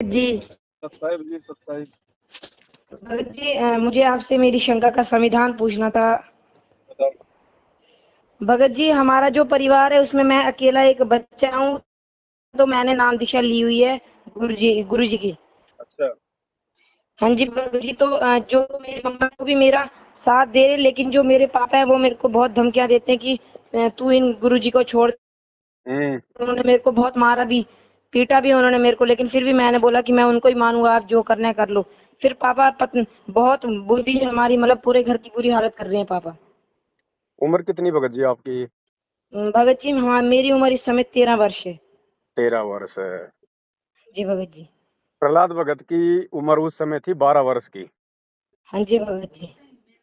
जी। सत साहिब जी, सत साहिब। भगत जी, मुझे आपसे मेरी शंका का समाधान पूछना था। बताओ। भगत जी, हमारा जो परिवार है उसमें मैं अकेला एक बच्चा हूँ, तो मैंने नाम दीक्षा ली हुई है गुरु जी की। अच्छा। हाँ जी भगत जी, तो जो मेरी मम्मा को भी मेरा साथ दे रहे, लेकिन जो मेरे पापा है वो मेरे को बहुत धमकियां देते हैं कि तू इन गुरु जी को छोड़। हम्म। उन्होंने मेरे को बहुत मारा भी, पीटा भी उन्होंने मेरे को, लेकिन फिर भी मैंने बोला कि मैं उनको ही मानूंगा, आप जो करना है कर लो। फिर पापा बहुत बुरी हमारी, मतलब पूरे घर की बुरी हालत कर रहे हैं पापा। उम्र कितनी भगत जी आपकी? भगत जी, हाँ मेरी उम्र इस समय 13 वर्ष है। 13 वर्ष है। जी भगत जी। प्रहलाद भगत की उम्र उस समय थी 12 वर्ष की। हाँ जी भगत जी।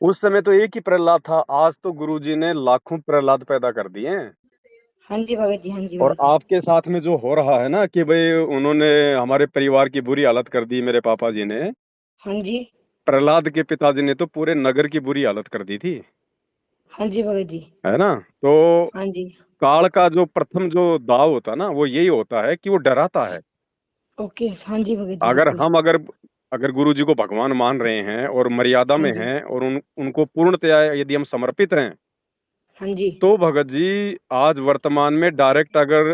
उस समय तो एक ही प्रहलाद था, आज तो गुरुजी ने लाखों प्रहलाद पैदा कर दिए हैं। हाँ जी भगत जी। हाँ जी और भगत जी। आपके साथ में जो हो रहा है ना कि भाई उन्होंने हमारे परिवार की बुरी हालत कर दी, मेरे पापा जी ने। हाँ जी। प्रहलाद के पिताजी ने तो पूरे नगर की बुरी हालत कर दी थी, हाँ जी भगत जी। है ना। तो हाँ जी। काल का जो प्रथम जो दाव होता है ना, वो यही होता है कि वो डराता है। ओके। हाँ जी भगत जी, अगर बिल्कुल। हम अगर अगर गुरु जी को भगवान मान रहे हैं और मर्यादा हाँ में जी। हैं और उनको पूर्णतया यदि हम समर्पित हैं, हाँ जी। तो भगत जी आज वर्तमान में डायरेक्ट अगर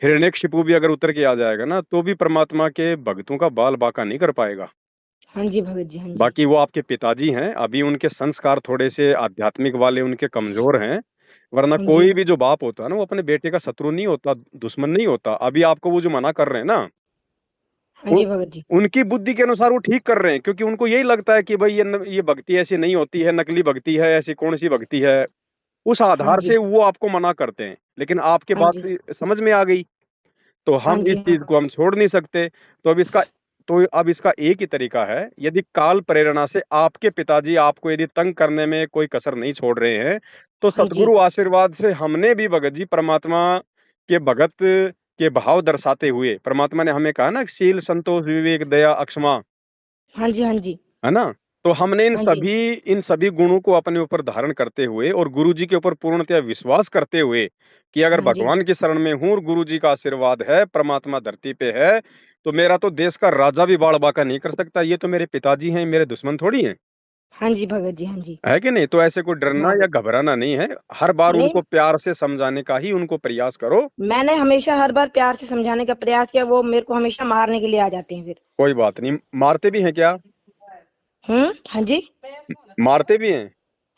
हिरण्यकशिपु भी अगर उतर के आ जाएगा ना, तो भी परमात्मा के भक्तों का बाल बांका नहीं कर पाएगा। हाँ जी भगत जी। हाँ जी। बाकी वो आपके पिताजी हैं, अभी उनके संस्कार थोड़े से आध्यात्मिक वाले उनके कमजोर हैं। वरना हाँ जी। कोई भी जो बाप होता है ना, वो अपने बेटे का शत्रु नहीं होता, दुश्मन नहीं होता। अभी आपको वो जो मना कर रहे हैं ना, हाँ उ, जी भगत जी। उनकी बुद्धि के अनुसार वो ठीक कर रहे हैं, क्योंकि उनको यही लगता है कि भाई ये भक्ति ऐसी नहीं होती है, नकली भक्ति है, ऐसी कौन सी भक्ति है। उस हाँ आधार जी। से वो आपको मना करते हैं, लेकिन आपके हाँ बात जी। से समझ में आ गई, तो हाँ हम इस जी। हाँ। चीज को हम छोड़ नहीं सकते। तो अब इसका एक ही तरीका है, यदि काल प्रेरणा से आपके पिताजी आपको यदि तंग करने में कोई कसर नहीं छोड़ रहे हैं, तो हाँ जी। सतगुरु आशीर्वाद से हमने भी भगत जी परमात्मा के भगत के भाव दर्शाते हुए, परमात्मा ने हमें कहा ना, शील संतोष विवेक दया अक्षमा, हाँ जी। हाँ जी। है ना। तो हमने इन हाँ जी। सभी इन सभी गुणों को अपने ऊपर धारण करते हुए और गुरु जी के ऊपर पूर्णतया विश्वास करते हुए कि अगर हाँ जी। भगवान की शरण में हूं और गुरु जी का आशीर्वाद है, परमात्मा धरती पे है, तो मेरा तो देश का राजा भी बाड़ बांका नहीं कर सकता। ये तो मेरे पिताजी हैं, मेरे दुश्मन थोड़ी हैं, हाँ जी भगत जी। हाँ जी। है कि नहीं। तो ऐसे कोई डरना हाँ या भगत। घबराना नहीं है। हर बार नहीं, उनको प्यार से समझाने का ही उनको प्रयास करो। मैंने हमेशा हर बार प्यार से समझाने का प्रयास किया, वो मेरे को हमेशा मारने के लिए आ जाते हैं फिर। कोई बात नहीं, मारते भी हैं क्या? हाँ जी। मारते भी हैं।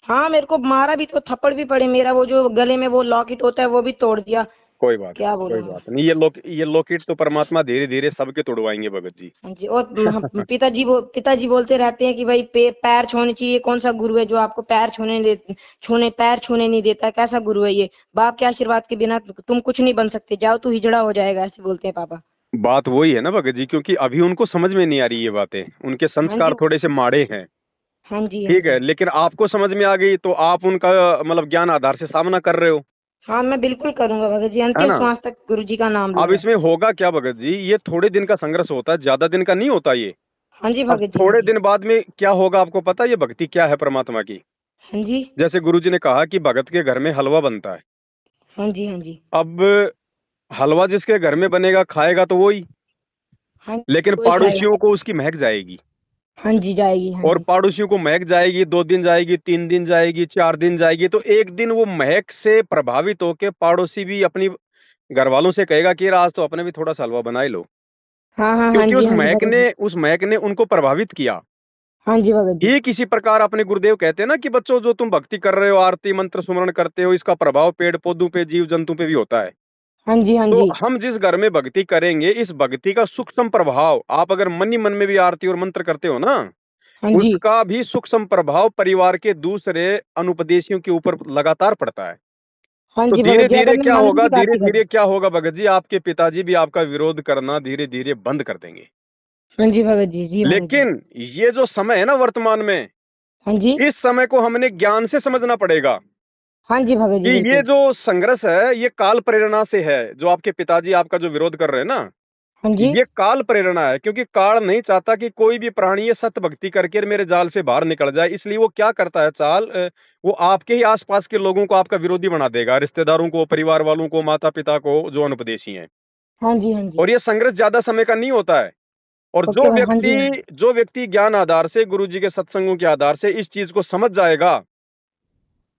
हाँ, मेरे को मारा भी, तो थप्पड़ भी पड़े, मेरा वो जो गले में वो लॉकेट होता है वो भी तोड़ दिया। कोई बात क्या नहीं, कोई बोलूं मैं। बात नहीं। ये लॉकेट तो परमात्मा धीरे धीरे सबके तोड़वाएंगे भगत जी। हाँ जी। और पिताजी बोलते रहते हैं कि भाई पैर छूने चाहिए, कौन सा गुरु है जो आपको पैर छूने नहीं देता, कैसा गुरु है ये। बाप के आशीर्वाद के बिना तुम कुछ नहीं बन सकते, जाओ तू हिजड़ा हो जाएगा, ऐसे बोलते हैं पापा। बात वही है ना भगत जी, क्योंकि अभी उनको समझ में नहीं आ रही ये बातें, उनके हाँ जी। संस्कार थोड़े से माड़े हैं। हाँ जी। हाँ ठीक है, जी। लेकिन आपको समझ में आ गई तो आप उनका मतलब ज्ञान आधार से सामना कर रहे हो, हाँ, मैं बिल्कुल करूंगा भगत जी, है अंतिम ना। श्वास तक गुरु जी का नाम अब लूंगा। इसमें होगा क्या भगत जी, ये थोड़े दिन का संघर्ष होता है, ज्यादा दिन का नहीं होता ये। हाँ जी अब भगत जी। हाँ थोड़े जी। दिन बाद में क्या होगा आपको पता है, ये भक्ति क्या है परमात्मा की। हाँ जी। जैसे गुरु जी ने कहा कि भगत के घर में हलवा बनता है। हाँ जी। हाँ जी। अब हलवा जिसके घर में बनेगा खाएगा तो वही, हाँ लेकिन जी, वही खाएगा। पड़ोसियों को उसकी महक जाएगी। हाँ जी, जाएगी। हाँ और जी। पड़ोसियों को महक जाएगी, 2 दिन जाएगी, 3 दिन जाएगी, 4 दिन जाएगी, तो एक दिन वो महक से प्रभावित होके पड़ोसी भी अपनी घर वालों से कहेगा कि यार आज तो अपने भी थोड़ा सा हलवा बना ही लो, हाँ हाँ। हाँ क्योंकि जी। हाँ जी भगत जी। उस महक ने उनको प्रभावित किया। हाँ जी भगत जी। ठीक इसी प्रकार अपने गुरुदेव कहते हैं ना कि बच्चों, जो तुम भक्ति कर रहे हो, आरती मंत्र सुमरण करते हो, इसका प्रभाव पेड़ पौधों पे, जीव जंतु पे भी होता है। हाँ जी। हाँ तो जी। हम जिस घर में भक्ति करेंगे, इस भक्ति का सूक्ष्म प्रभाव, आप अगर मन ही मन में भी आरती और मंत्र करते हो ना, हाँ जी। उसका भी सूक्ष्म प्रभाव परिवार के दूसरे अनुपदेशियों के ऊपर लगातार पड़ता है। हाँ तो जी भगत धीरे जी, अगर धीरे मैं क्या मन में होगा, भी धीरे आरती करूँ। धीरे क्या होगा भगत जी, आपके पिताजी भी आपका विरोध करना धीरे धीरे बंद कर देंगे। हाँ जी भगत जी। जी भगत जी। लेकिन ये जो समय है ना वर्तमान में, हाँ जी। इस समय को हमने ज्ञान से समझना पड़ेगा हाँ जी भगत कि जी, ये बिल्कुल। जो संघर्ष है, ये काल प्रेरणा से है। जो आपके पिताजी आपका जो विरोध कर रहे हैं ना, हाँ जी। ये काल प्रेरणा है, क्योंकि काल नहीं चाहता कि कोई भी प्राणी ये सत्य भक्ति करके मेरे जाल से बाहर निकल जाए। इसलिए वो क्या करता है, वो आपके ही आसपास के लोगों को आपका विरोधी बना देगा, रिश्तेदारों को, परिवार वालों को, माता पिता को, जो अनुपदेशी हैं। हाँ जी। हाँ जी। और ये संघर्ष ज्यादा समय का नहीं होता है। और ओके भाई, हाँ जी, जो व्यक्ति ज्ञान आधार से, गुरु जी के सत्संगों के आधार से इस चीज को समझ जाएगा,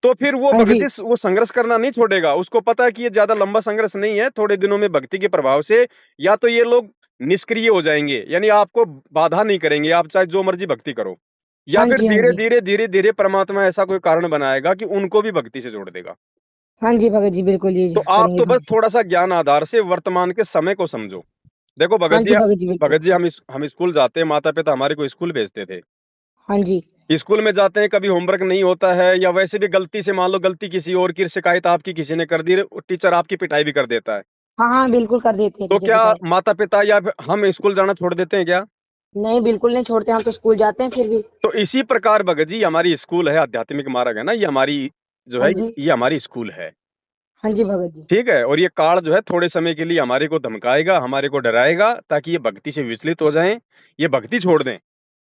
तो फिर वो हाँ भगत जी, जी वो संघर्ष करना नहीं छोड़ेगा। उसको पता है कि ये ज्यादा लंबा संघर्ष नहीं है, थोड़े दिनों में भक्ति के प्रभाव से या तो ये लोग निष्क्रिय हो जाएंगे, यानी आपको बाधा नहीं करेंगे, आप चाहे जो मर्जी भक्ति करो, या हाँ फिर जी, हाँ धीरे जी, धीरे धीरे धीरे परमात्मा ऐसा कोई कारण बनाएगा कि उनको भी भक्ति से जोड़ देगा। हाँ जी भगत जी, बिल्कुल ये तो आप करेंगे तो बस भगत जी। थोड़ा सा ज्ञान आधार से वर्तमान के समय को समझो। देखो हाँ जी भगत जी, बिल्कुल। भगत जी हम स्कूल जाते हैं, माता पिता हमारे को स्कूल भेजते थे। हाँ जी, स्कूल में जाते हैं, कभी होमवर्क नहीं होता है, या वैसे भी गलती से मान लो गलती किसी और की, शिकायत आपकी किसी ने कर दी, टीचर आपकी पिटाई भी कर देता है। हाँ हाँ, बिल्कुल कर देते हैं तो टीचर क्या पिटाई। माता पिता या फिर हम स्कूल जाना छोड़ देते हैं क्या? नहीं, बिल्कुल नहीं छोड़ते, हम तो स्कूल जाते हैं फिर भी। तो इसी प्रकार भगत जी हमारी स्कूल है, आध्यात्मिक मार्ग है ना, ये हमारी जो हाँ है, जी, ये हमारी स्कूल है। हाँ जी भगत जी, ठीक है, और ये काल जो है थोड़े समय के लिए हमारे को धमकाएगा, हमारे को डराएगा, ताकि ये भक्ति से विचलित हो जाएं, ये भक्ति छोड़ दें।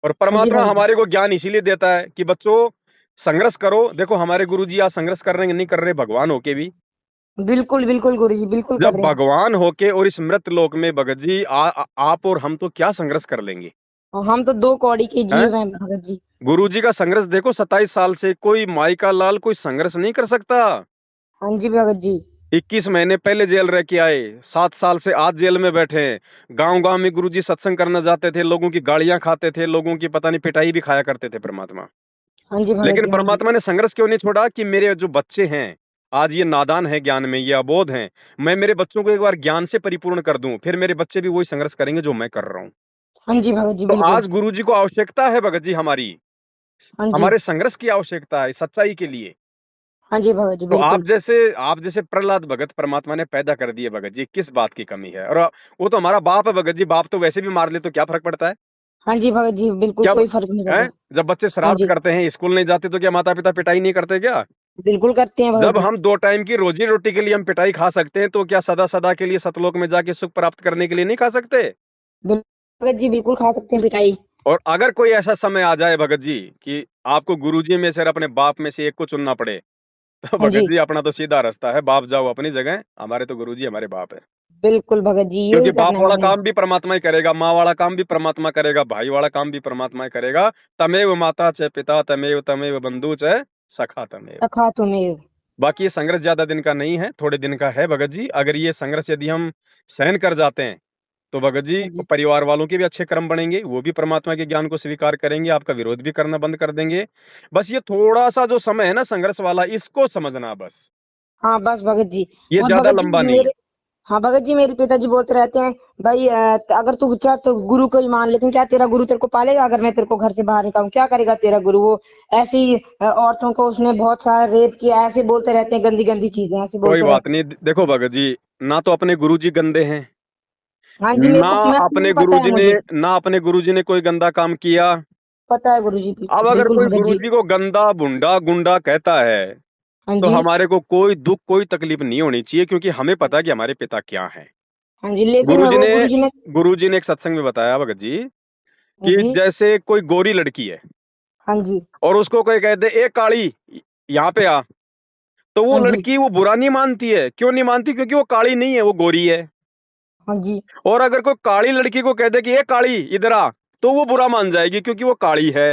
और हाँ जी परमात्मा भगत जी, हमारे को ज्ञान इसीलिए देता है कि बच्चों संघर्ष करो। देखो हमारे गुरु जी आज संघर्ष कर रहे हैं, नहीं कर रहे, भगवान होके भी। बिल्कुल बिल्कुल गुरु जी, बिल्कुल कर जब रहे हैं। भगवान होके और इस मृत लोक में भगत जी आप और हम तो क्या संघर्ष कर लेंगे? और हम तो दो कौड़ी के हैं? जीव हैं भगत जी। गुरु जी का संघर्ष देखो, 27 साल से कोई माई का लाल कोई संघर्ष नहीं कर सकता। हाँ जी भगत जी, 21 महीने पहले जेल रह के आए, 7 साल से आज जेल में बैठे हैं। गांव गांव में गुरु जी सत्संग करना जाते थे, लोगों की गालियां खाते थे, लोगों की पता नहीं पिटाई भी खाया करते थे परमात्मा। हाँ जी भगत लेकिन जी, हाँ जी, परमात्मा ने संघर्ष क्यों नहीं छोड़ा कि मेरे जो बच्चे हैं आज ये नादान है, ज्ञान में ये अबोध हैं, मैं मेरे बच्चों को एक बार ज्ञान से परिपूर्ण कर दूं, फिर मेरे बच्चे भी वही संघर्ष करेंगे जो मैं कर रहा हूं। हाँ जी भगत जी, तो बिल्कुल। आज गुरु जी को आवश्यकता है भगत जी हमारी, हाँ जी, हमारे संघर्ष की आवश्यकता है सच्चाई के लिए। हाँ जी भगत जी, तो बिल्कुल। आप जैसे प्रहलाद भगत परमात्मा ने पैदा कर दिए भगत जी, किस बात की कमी है? और वो तो हमारा बाप है भगत जी, बाप तो वैसे भी मार ले तो क्या फर्क पड़ता है? हाँ जी भगत जी, बिल्कुल क्या कोई फर्क नहीं है? पड़ता। जब बच्चे हाँ शरारत जी, करते हैं, स्कूल नहीं जाते, तो क्या माता पिता पिटाई नहीं करते क्या? बिल्कुल करते हैं भगत जब जी। हम 2 टाइम की रोजी रोटी के लिए हम पिटाई खा सकते हैं, तो क्या सदा सदा के लिए सतलोक में जाके सुख प्राप्त करने के लिए नहीं खा सकते? भगत जी, बिल्कुल खा सकते हैं पिटाई। और अगर कोई ऐसा समय आ जाए भगत जी कि आपको गुरुजी में से और अपने बाप में से एक को चुनना पड़े, तो हाँ भगत जी, जी अपना तो सीधा रास्ता है, बाप जाओ अपनी जगह, हमारे तो गुरुजी हमारे बाप है। बिल्कुल भगत जी, क्योंकि यही बाप करना है वाला हमें। काम भी परमात्मा ही करेगा, माँ वाला काम भी परमात्मा करेगा, भाई वाला काम भी परमात्मा ही करेगा। तमेव माता च पिता तमेव तमेव बंधु च सखा तमेव। सखा तुम्हें। बाकी ये संघर्ष ज्यादा दिन का नहीं है, थोड़े दिन का है भगत जी। अगर ये संघर्ष यदि हम सहन कर जाते हैं, तो भगत जी हाँ जी, परिवार वालों के भी अच्छे कर्म बनेंगे, वो भी परमात्मा के ज्ञान को स्वीकार करेंगे, आपका विरोध भी करना बंद कर देंगे। बस ये थोड़ा सा जो समय है ना संघर्ष वाला, इसको समझना बस, हाँ बस भगत जी। ये और ज्यादा भगत लंबा जी नहीं। मेरे, हाँ भगत जी, मेरे पिताजी बोलते रहते हैं, भाई अगर तू चाह तो गुरु को ही मान, लेकिन क्या तेरा गुरु तेरे को पालेगा? अगर मैं तेरे को घर से बाहर निकालूं, क्या करेगा तेरा गुरु? वो ऐसी औरतों को उसने बहुत सारा रेप किया, ऐसे बोलते रहते हैं, गंदी गंदी चीजें ऐसे कोई बोलते बात रहते हैं। नहीं, देखो भगत जी, ना तो अपने गुरुजी गंदे हैं, हाँ जी, मेरे ना को मैं अपने पता है गुरुजी ने मुझे। ना अपने गुरुजी ने कोई गंदा काम किया। पता है गुरु जी, अब अगर बिल्कुल कोई भगत जी। गुरुजी को गंदा भुंडा गुंडा कहता है, हाँ तो जी, हमारे को कोई दुख कोई तकलीफ नहीं होनी चाहिए, क्योंकि हमें पता है कि हमारे पिता क्या हैं। हाँ जी, लेकिन गुरुजी वो ने गुरु जी ने। गुरुजी ने एक सत्संग में बताया भगत जी हाँ कि जी, जैसे कोई गोरी लड़की है हाँ जी, और उसको कोई कह दे ए काली यहाँ पे आ, तो वो हाँ जी, लड़की वो बुरा नहीं मानती है। क्यों नहीं मानती? क्योंकि वो काली नहीं है, वो गोरी है। हाँ जी, और अगर कोई काली लड़की को कह दे कि ए काली इधर आ, तो वो बुरा मान जाएगी, क्योंकि वो काली है।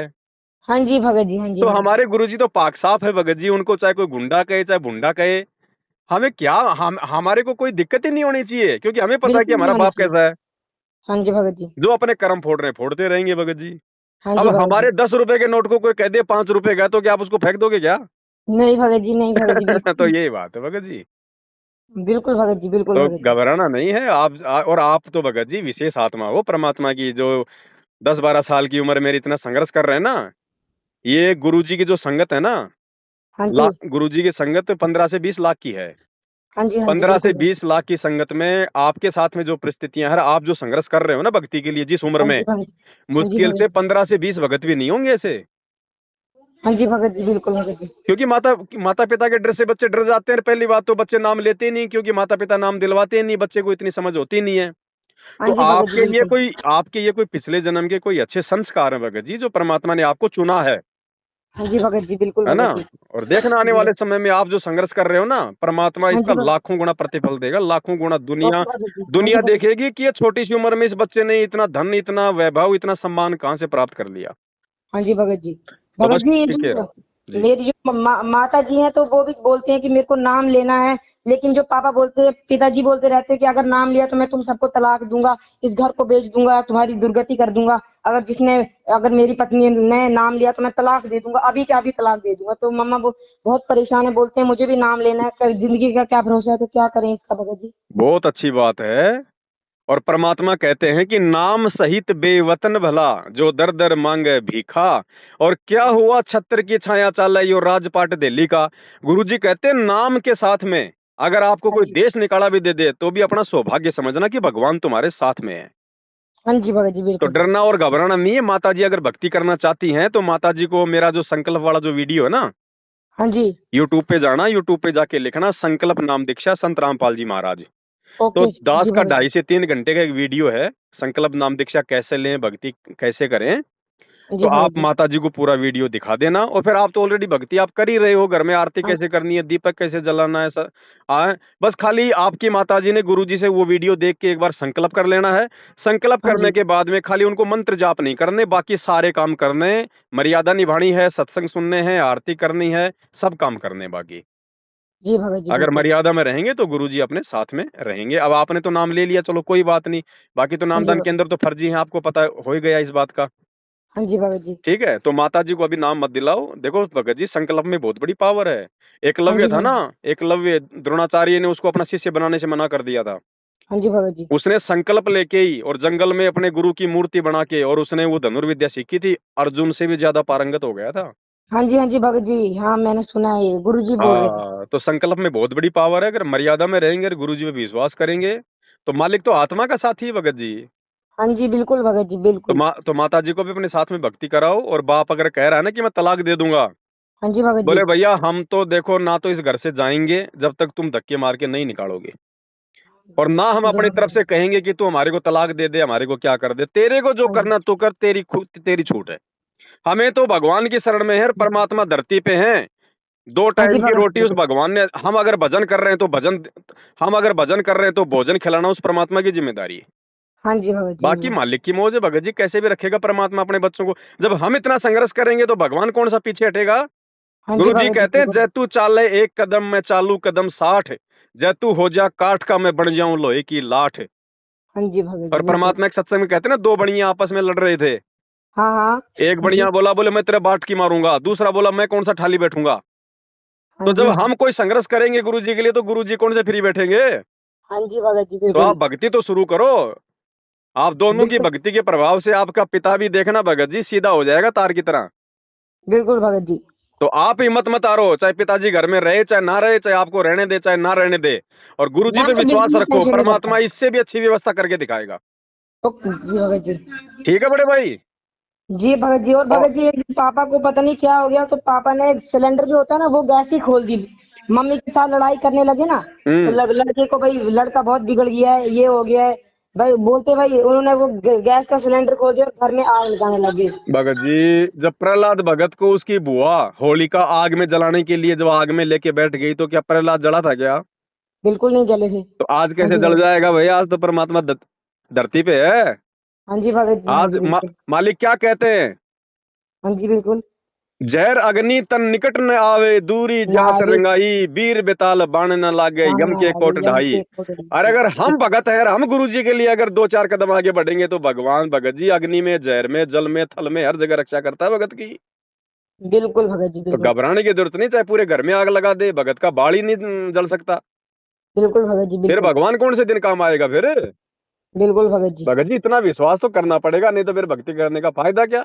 हाँ जी भगत जी, हाँ जी तो भगत जी, हमारे गुरुजी तो पाक साफ है भगत जी, उनको चाहे कोई गुंडा कहे चाहे भुंडा कहे, हमें क्या, हम हमारे को कोई दिक्कत ही नहीं होनी चाहिए, क्योंकि हमें पता है कि बिल्कुल नहीं हमारा होनी बाप चाहिए। कैसा है। हाँ जी भगत जी, जो अपने कर्म फोड़ रहे हैं फोड़ते रहेंगे भगत जी। हाँ अब जी भगत जी। हमारे 10 रुपए के नोट को कोई कह दे 5 रुपए का, तो क्या आप उसको फेंक दोगे क्या? नहीं भगत जी, नहीं भगत जी, बिल्कुल तो नहीं। यही बात है भगत जी। बिल्कुल भगत जी, बिल्कुल तो भगत जी। घबराना नहीं है और आप तो भगत जी विशेष आत्मा हो परमात्मा की, जो 10-12 साल की उम्र में इतना संघर्ष कर रहे हैं ना। ये गुरु जी की जो संगत है ना, हाँ जी, गुरु जी की संगत 15 से 20 लाख की है। हाँ जी, हाँ जी, 15 से बिल्कुल भगत। 20 लाख की संगत में आपके साथ में जो परिस्थितियां हैं, आप जो संघर्ष कर रहे हो ना भक्ति के लिए जिस उम्र हाँ में, जी भगत। हाँ जी मुश्किल भगत से जी। 15 से 20 भगत भी नहीं होंगे ऐसे। हाँ जी भगत जी, बिल्कुल भगत जी। क्योंकि माता पिता के डर से बच्चे डर जाते हैं। पहली बात तो बच्चे नाम लेते ही नहीं, क्योंकि माता पिता नाम दिलवाते ही नहीं, बच्चे को इतनी समझ होती नहीं है। हाँ तो जी भगत जी, बिल्कुल। आपके ये कोई पिछले जन्म के कोई अच्छे संस्कार हैं भगत जी, जो परमात्मा ने आपको चुना है। हाँ जी भगत जी, बिल्कुल है ना? भगत जी। और देखना आने जी। वाले समय में आप जो संघर्ष कर रहे हो ना, परमात्मा हाँ इसका जी भगत। लाखों गुना प्रतिफल देगा, लाखों गुना। दुनिया ओके भगत जी। हाँ जी दुनिया भगत जी। देखेगी कि ये छोटी सी उम्र में इस बच्चे ने इतना धन, इतना वैभव, इतना सम्मान कहाँ से प्राप्त कर लिया। हाँ जी भगत जी। तो भगत बस जी, ये टिके जो रहो। जी। मेरी जो माता जी हैं तो वो भी बोलते हैं कि मेरे को नाम लेना है, लेकिन जो पापा बोलते हैं, पिताजी बोलते रहते हैं कि अगर नाम लिया तो मैं तुम सबको तलाक दूंगा, इस घर को बेच दूंगा, तुम्हारी दुर्गति कर दूंगा। अगर मेरी पत्नी ने नाम लिया तो मैं तलाक दे दूंगा, अभी क्या अभी तलाक दे दूंगा। तो मम्मा वो बहुत परेशान है, बोलते हैं मुझे भी नाम लेना है, जिंदगी का क्या भरोसा है, तो क्या करें इसका भगत जी। बहुत अच्छी बात है। और परमात्मा कहते हैं कि नाम सहित बेवतन भला, जो दर दर मांगे भीखा। और क्या हुआ छत्र की छाया चाल यो राजपाट दिल्ली का। गुरुजी कहते हैं नाम के साथ में अगर आपको हाँ कोई जी। देश निकाला भी दे दे तो भी अपना सौभाग्य समझना कि भगवान तुम्हारे साथ में है। हाँ जी भगत जी, तो बिल्कुल। डरना और घबराना नहीं है। माता जी अगर भक्ति करना चाहती हैं तो माता जी को मेरा जो संकल्प वाला जो वीडियो है ना, हाँ जी। यूट्यूब पे जाना, यूट्यूब पे जाके लिखना संकल्प नाम दीक्षा संत रामपाल जी महाराज। तो ओके दास जी का भगत जी। 2.5 से 3 घंटे का एक वीडियो है, संकल्प नाम दीक्षा कैसे लें, भक्ति कैसे करें। तो जी भगत आप जी। माता जी को पूरा वीडियो दिखा देना। और फिर आप तो ऑलरेडी भक्ति आप कर ही रहे हो, घर में आरती हाँ कैसे करनी है, दीपक कैसे जलाना है, बस खाली आपकी माता जी ने गुरु जी से वो वीडियो देख के एक बार संकल्प कर लेना है। संकल्प हाँ करने जी। के बाद में खाली उनको मंत्र जाप नहीं करने, बाकी सारे काम करने, मर्यादा निभानी है, सत्संग सुनने हैं, आरती करनी है, सब काम करने बाकी। जी भगत जी, अगर बिल्कुल। मर्यादा में रहेंगे तो गुरुजी अपने साथ में रहेंगे। अब आपने तो नाम ले लिया, चलो कोई बात नहीं। बाकी तो हाँ जी नामदान के भगत। अंदर तो फर्जी है, आपको पता हो ही गया इस बात का। हाँ जी भगत जी। ठीक है, तो माता जी को अभी नाम मत दिलाओ। देखो भगत जी, संकल्प में बहुत बड़ी पावर है। हाँ एकलव्य जी था भगत ना, जी। एकलव्य द्रोणाचार्य ने उसको अपना शिष्य बनाने से मना कर दिया था। हाँ जी भगत जी। उसने संकल्प लेके ही और जंगल में अपने गुरु की मूर्ति बना के और उसने वो धनुर्विद्या सीखी थी, अर्जुन से भी ज्यादा पारंगत हो गया था। हाँ जी भगत जी। हाँ, मैंने सुना है, ये गुरुजी बोल रहे थे। हाँ, तो संकल्प में बहुत बड़ी पावर है। अगर मर्यादा में रहेंगे और गुरु जी पे विश्वास करेंगे तो मालिक तो आत्मा का साथी है भगत जी। हाँ जी, बिल्कुल भगत जी, तो बिल्कुल। माता जी को भी अपने साथ में भक्ति कराओ। और बाप अगर कह रहा है ना कि मैं तलाक दे दूंगा, हाँ जी भगत जी। बोले भैया हम तो देखो ना तो इस घर से जाएंगे जब तक तुम धक्के मार के नहीं निकालोगे, और ना हम बिल्कुल अपनी तरफ भगत से जी। कहेंगे कि तू हमारे को तलाक दे दे, हमारे को क्या कर दे, तेरे को जो हाँ जी। करना तू कर, तेरी खुद तेरी छूट है। हमें तो भगवान की शरण में है, परमात्मा धरती पे है। दो हाँ जी टाइम की भगत रोटी जी, उस बिल्कुल। भगवान ने, हम अगर भजन कर रहे हैं तो भजन, हम अगर भजन कर रहे हैं तो भोजन खिलाना उस परमात्मा की जिम्मेदारी है। हाँ जी भगत जी, बाकी बिल्कुल। मालिक की मौज है भगत जी, कैसे भी रखेगा परमात्मा अपने बच्चों को। जब हम इतना संघर्ष करेंगे तो भगवान कौन सा पीछे हटेगा। हाँ जी गुरु जी भगत जी, कहते हैं बिल्कुल। जैतू चाले एक कदम मैं चालू कदम 60, जैतू हो जा काठ का मैं बन जाऊं लोहे की लाठ। हाँ जी भगत जी, और बिल्कुल। परमात्मा एक सत्संग में कहते हैं ना, दो बड़ियां आपस में लड़ रहे थे। हाँ हाँ। एक हाँ जी। बढ़िया बोला, बोले मैं तेरे बाट की मारूंगा, दूसरा बोला मैं कौन सा ठाली बैठूंगा। हाँ तो जब जी। हम कोई संघर्ष करेंगे गुरु जी के लिए तो गुरु जी कौन से फ्री बैठेंगे। हाँ जी भगत जी, तो आप बिल्कुल। भक्ति तो शुरू करो। आप दोनों की बिल्कुल। भक्ति के प्रभाव से आपका पिता भी देखना भगत जी सीधा हो जाएगा तार की तरह। बिल्कुल भगत जी। तो आप हिम्मत मत हारो, चाहे पिताजी घर में रहे चाहे ना रहे, चाहे आपको रहने दे चाहे ना रहने दे। और गुरु जी मैं पे तो विश्वास बिल्कुल भी रखो, टेंशन नहीं परमात्मा करता। इससे भी अच्छी व्यवस्था करके दिखाएगा। ओके जी भगत जी। ठीक है बड़े भाई। जी भगत जी, और और भगत जी एक दिन पापा को पता नहीं क्या हो गया, तो पापा ने सिलेंडर जो होता है ना वो गैस ही खोल दी। मम्मी के साथ लड़ाई करने लगे ना, तो हम्म लड़के को, भाई लड़का बहुत बिगड़ गया है, ये हो गया है, भाई बोलते, भाई उन्होंने वो गैस का सिलेंडर खोल दिया और घर में आग लगाने लगे। भगत जी, जब प्रहलाद भगत को उसकी बुआ होलिका आग में जलाने के लिए जब आग में लेके बैठ गई तो क्या प्रहलाद जला था क्या। बिल्कुल नहीं जले थे। तो आज हाँ कैसे जी जल भगत। जाएगा भैया, आज तो परमात्मा धरती पे है। हाँ जी भगत जी, हाँ आज जी बिल्कुल। मालिक क्या कहते हैं, हाँ जी बिल्कुल। जहर अग्नि तन निकट न आवे, दूरी ना जात आगे। रंगाई, वीर बेताल बाण न लागे, बाण यम ना के आगे, कोट यम ढाई। के कोट और ढाई। अगर हम बिल्कुल। भगत है और हम गुरु जी के लिए अगर 2-4 कदम आगे बढ़ेंगे तो भगवान भगत जी अग्नि में, जहर में, जल में, थल में हर जगह रक्षा करता है भगत की। बिल्कुल भगत जी, तो बिल्कुल। घबराने की जरूरत नहीं, चाहे पूरे घर में आग लगा दे, भगत का बाल ही नहीं जल सकता। बिल्कुल भगत जी, फिर बिल्कुल। भगवान कौन से दिन काम आएगा फिर। बिल्कुल भगत जी। भगत जी इतना विश्वास तो करना पड़ेगा, नहीं तो फिर भक्ति करने का फायदा क्या।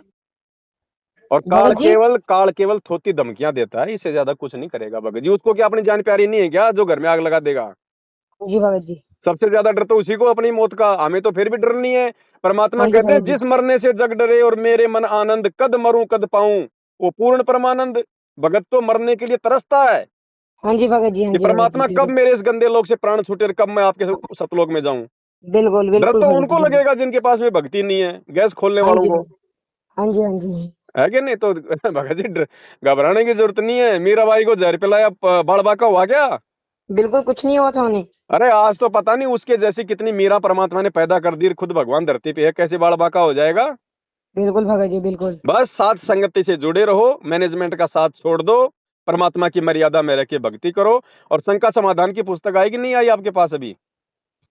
और भगत जी। काल केवल थोती धमकियां देता है, इससे ज्यादा कुछ नहीं करेगा भगत जी। उसको क्या अपनी जान प्यारी नहीं है क्या जो घर में आग लगा देगा। जी भगत जी। सबसे ज्यादा डर तो उसी को अपनी मौत का, हमें तो फिर भी डर नहीं है। परमात्मा हाँ जी कहते हैं भगत जी। जिस मरने से जग डरे और मेरे मन आनंद, कद मरूं कद पाऊं वो पूर्ण परमानंद। भगत तो मरने के लिए तरसता है हाँ जी भगत जी। हाँ कि जी भगत जी, परमात्मा कब बिल्कुल। मेरे इस गंदे लोक से प्राण छूटे और कब मैं आपके सतलोक में जाऊं। बिल्कुल डर बिल्कुल तो भगत जी, उनको बिल्कुल। लगेगा जिनके पास में भक्ति नहीं है, गैस खोलने हाँ वालों जी को। हाँ जी। हाँ जी। है कि नहीं? तो भगत जी घबराने की जरूरत नहीं है। मीराबाई को जहर पिलाया, बाल बांका हुआ क्या? बिल्कुल कुछ नहीं हुआ था उन्हें। अरे आज तो पता नहीं उसके जैसी कितनी मीरा परमात्मा ने पैदा कर दी, खुद भगवान धरती पे है, कैसे बाल बांका हो जाएगा? बिल्कुल भगत जी बिल्कुल। बस साथ संगति से जुड़े रहो, मैनेजमेंट का साथ छोड़ दो, परमात्मा की मर्यादा में रह के भक्ति करो। और शंका समाधान की पुस्तक आएगी, नहीं आई आपके पास अभी?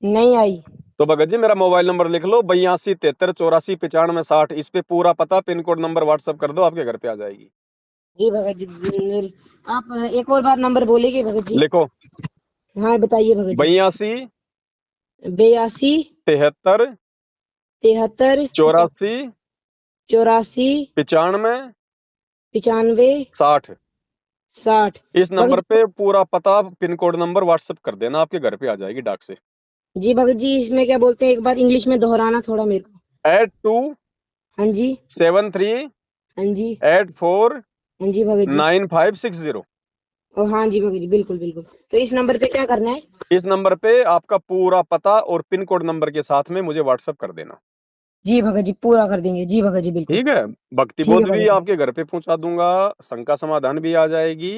नहीं आई। तो भगत जी मेरा मोबाइल नंबर लिख लो, 82 73 84 95 60। इस पे पूरा पता, पिन कोड, नंबर व्हाट्सअप कर दो, आपके घर पे आ जाएगी। जी भगत जी आप एक और बार नंबर बोलेंगे भगत जी? लिखो, हाँ बताइए भगत जी। 82 82 73 73 84 84 95 95 60। 60। इस भगत नंबर पे पूरा पता, पिन कोड, नंबर व्हाट्सअप कर देना, आपके घर पे आ जाएगी डाक से। जी भगत जी इसमें क्या बोलते हैं, एक बार इंग्लिश में दोहराना थोड़ा मेरे को। 82 हाँ जी। 73 हाँ जी। 84 हाँ जी भगत जी। 9560। ओ हाँ जी भगत जी बिल्कुल बिल्कुल। तो इस नंबर पे क्या करना है? इस नंबर पे आपका पूरा पता और पिन कोड नंबर के साथ में मुझे व्हाट्सअप कर देना। जी भगत जी पूरा कर देंगे, जी भगत जी बिल्कुल। ठीक है? भक्ति ठीक है बोध भी भगत जी। आपके घर पे पहुंचा दूंगा, शंका समाधान भी आ जाएगी।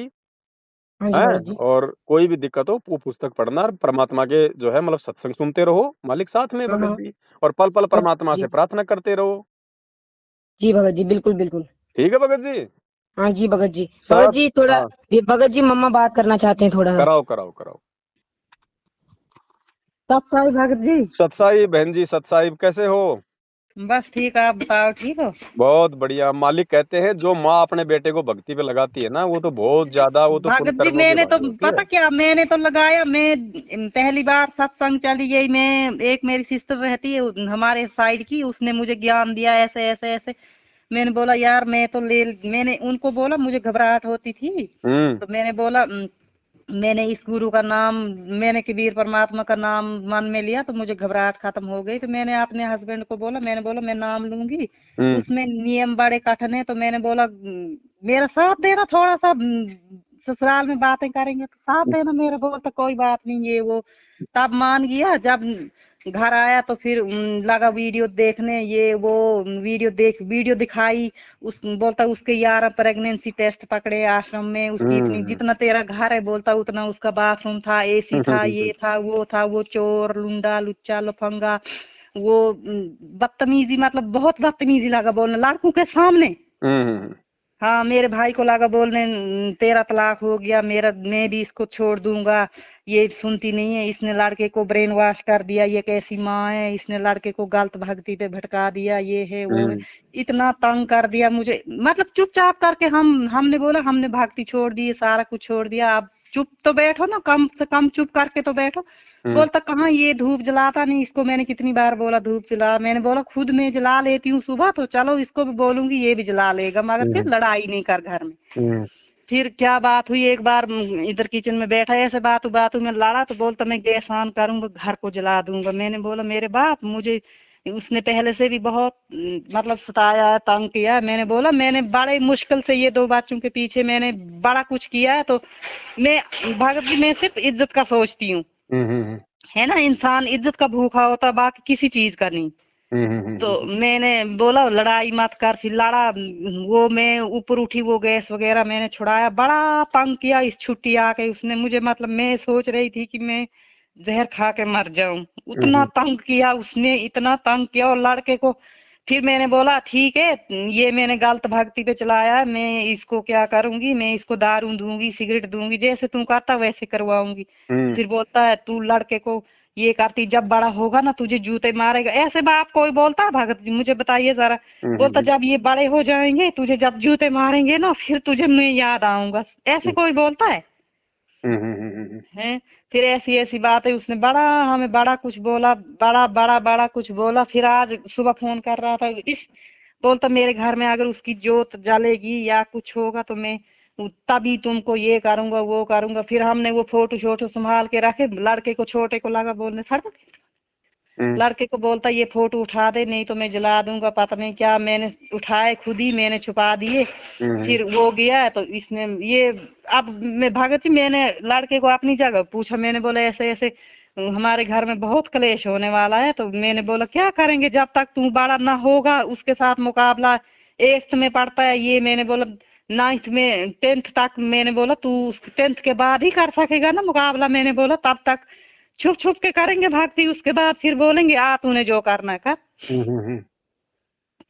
हाँ जी है? भगत जी। और कोई भी दिक्कत हो वो पुस्तक पढ़ना, और परमात्मा के जो है मतलब सत्संग सुनते रहो, मालिक साथ में हाँ भगत हाँ। जी। और पल पल हाँ परमात्मा जी। से प्रार्थना करते रहो। जी भगत जी बिल्कुल बिल्कुल। ठीक है भगत जी? हाँ जी भगत जी। भगत सब जी थोड़ा, हाँ, ये भगत जी मम्मा बात करना चाहते हैं थोड़ा सा। कराओ कराओ कराओ। कब का है भगत जी? सतसाई बहन जी, सतसाई कैसे हो? बस ठीक, आप बताओ ठीक हो? बहुत बढ़िया। मालिक कहते हैं जो माँ अपने बेटे को भक्ति पे लगाती है ना, वो तो बहुत ज्यादा, वो तो पुण्य भगत जी कर्मों की मैंने तो भागी होती है। पता क्या, मैंने तो लगाया, मैं पहली बार सत्संग चली गई, मैं एक मेरी सिस्टर रहती है हमारे साइड की, उसने मुझे ज्ञान दिया ऐसे ऐसे ऐसे। मैंने बोला यार मैं तो ले, मैंने उनको बोला मुझे घबराहट होती थी, हम्म तो मैंने बोला मैंने इस गुरु का नाम, मैंने कबीर परमात्मा का नाम मन में लिया तो मुझे घबराहट खत्म हो गई। तो मैंने अपने हस्बैंड को बोला, मैंने बोला मैं नाम लूंगी, हम्म उसमें नियम बड़े कठिन है, तो मैंने बोला मेरा साथ देना थोड़ा सा, ससुराल में बातें करेंगे तो साथ देना मेरा। बोलता कोई बात नहीं ये वो। तब मान गया। जब घर आया तो फिर लगा वीडियो देखने, ये वो वीडियो दिखाई। उस बोलता उसके 11 प्रेगनेंसी टेस्ट पकड़े आश्रम में, उसकी इतनी, हम्म जितना तेरा घर है बोलता उतना उसका बाथरूम था, एसी था, ये था वो था, वो चोर लुंडा लुच्चा लफंगा, वो बदतमीजी, मतलब बहुत बदतमीजी लगा बोलने लड़कों के सामने। हम्म हाँ मेरे भाई को लगा बोलने तेरा तलाक हो गया, मेरा, मैं भी इसको छोड़ दूंगा, ये सुनती नहीं है, इसने लड़के को ब्रेन वॉश कर दिया, ये कैसी माँ है, इसने लड़के को गलत भक्ति पे भटका दिया, ये है वो है। हम्म इतना तंग कर दिया मुझे, मतलब चुपचाप करके हमने बोला हमने भक्ति छोड़ दी, सारा कुछ छोड़ दिया, अब चुप तो बैठो ना, कम से कम चुप करके तो बैठो। हम्म बोलता कहाँ, ये धूप जलाता नहीं, इसको मैंने कितनी बार बोला धूप जला, मैंने बोला खुद मैं जला लेती हूँ सुबह, तो चलो इसको भी बोलूंगी ये भी जला लेगा, मगर फिर हम्म लड़ाई नहीं कर घर में। हम्म फिर क्या बात हुई, एक बार इधर किचन में बैठा, ऐसे बातों में लड़ा, तो बोलता मैं गैस ऑन करूंगा, घर को जला दूंगा। मैंने बोला मेरे बाप, मुझे उसने पहले से भी बहुत मतलब सताया है, तंग किया है। मैंने बोला मैंने बड़े मुश्किल से ये दो बच्चों के पीछे मैंने बड़ा कुछ किया है, तो मैं, भगत जी मैं सिर्फ इज्जत का सोचती हूँ, हम्म है ना, इंसान इज्जत का भूखा होता, बाकी किसी चीज का नहीं। तो मैंने बोला लड़ाई मत कर, फिर लड़ा, वो मैं ऊपर उठी, वो गैस वगैरह मैंने छुड़ाया, बड़ा तंग किया। इस छुट्टी आके उसने मुझे, मतलब मैं सोच रही थी कि मैं जहर खा के मर जाऊं, उतना तंग किया उसने, इतना तंग किया। और लड़के को फिर मैंने बोला ठीक है, ये मैंने गलत भक्ति पे चलाया है, मैं इसको क्या करूंगी, मैं इसको दारू दूंगी, सिगरेट दूंगी, जैसे तू कहता वैसे करवाऊंगी। फिर बोलता है तू लड़के को ये करती, जब बड़ा होगा ना तुझे जूते मारेगा। ऐसे बाप कोई बोलता है भगत जी, मुझे बताइए जरा। बोलता जब ये बड़े हो जाएंगे तुझे जब जूते मारेंगे ना, फिर तुझे मैं याद आऊंगा। ऐसे कोई बोलता है? हैं? फिर ऐसी ऐसी बात है, उसने बड़ा हमें बड़ा कुछ बोला, बड़ा बड़ा बड़ा कुछ बोला। फिर आज सुबह फोन कर रहा था, इस बोलता मेरे घर में अगर उसकी जोत जलेगी या कुछ होगा तो मैं तभी तुमको ये करूंगा वो करूंगा। फिर हमने वो फोटो शोटो संभाल के रखे, लड़के को छोटे को लगा बोलने सड़क, लड़के को बोलता ये फोटो उठा दे नहीं तो मैं जला दूंगा, पता नहीं क्या। मैंने उठाए, खुद ही मैंने छुपा दिए। फिर वो गया तो इसने ये, अब मैं भगत जी मैंने लड़के को अपनी जगह पूछा, मैंने बोला ऐसे ऐसे हमारे घर में बहुत क्लेश होने वाला है। तो मैंने बोला क्या करेंगे, जब तक तू बड़ा ना होगा उसके साथ मुकाबला 8th में पढ़ता है ये। मैंने बोला 9th में 10th तक, मैंने बोला तू 10th के बाद ही कर सकेगा ना मुकाबला। मैंने बोला तब तक छुप छुप के करेंगे भक्ति, उसके बाद फिर बोलेंगे आ तूने जो करना है कर। हम्म।